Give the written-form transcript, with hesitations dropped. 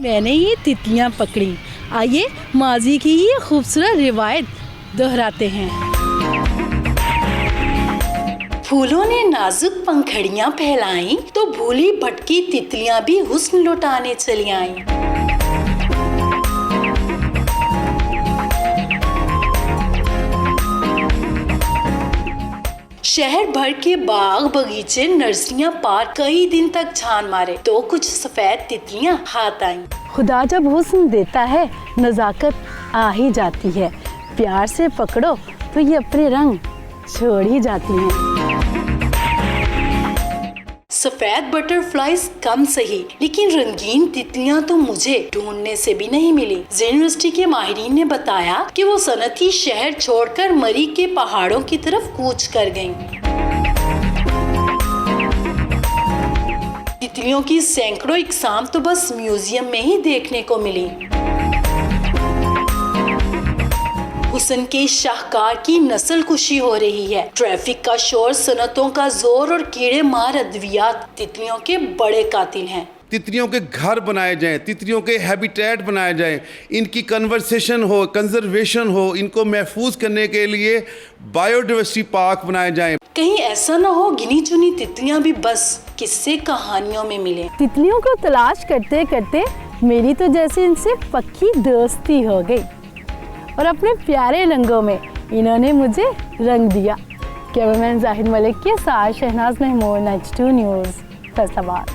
मैंने ये तितलियां पकड़ी। आइए माजी की ये खूबसूरत रिवायत दोहराते हैं। फूलों ने नाजुक पंखड़ियां फैलाई तो भूली भटकी तितलियां भी हुस्न लुटाने चली आईं। शहर भर के बाग बगीचे नर्सरियां पार कई दिन तक छान मारे तो कुछ सफेद तितलियां हाथ आईं। खुदा जब हुस्न देता है नजाकत आ ही जाती है, प्यार से पकड़ो तो ये अपने रंग छोड़ ही जाती हैं। सफेद बटरफ्लाईज कम सही, लेकिन रंगीन तितलियां तो मुझे ढूंढने से भी नहीं मिली। यूनिवर्सिटी के माहिरीन ने बताया कि वो सनती शहर छोड़कर मरी के पहाड़ों की तरफ कूच कर गईं। तितलियों की सैकड़ों इकसाम तो बस म्यूजियम में ही देखने को मिली। हुस्न के शाहकार की नस्ल कुशी हो रही है। ट्रैफिक का शोर, सनतों का जोर और कीड़े मार अद्वियात तितलियों के बड़े कातिल हैं। तितलियों के घर बनाए जाएं, तितलियों के हैबिटेट बनाए जाएं, इनकी कन्वर्सेशन हो, कंजर्वेशन हो, इनको महफूज करने के लिए बायोडाइवर्सिटी पार्क बनाए जाएं। कहीं ऐसा ना हो गिनी चुनी तितलियां भी बस किस्से कहानियों में मिले। तितलियों को तलाश करते करते मेरी तो जैसे इनसे पक्की दोस्ती हो गई और अपने प्यारे रंगों में इन्होंने मुझे रंग दिया। कैमरामैन जाहिद मलिक के साथ शहनाज महमूद, H2 न्यूज़, फैसलाबाद।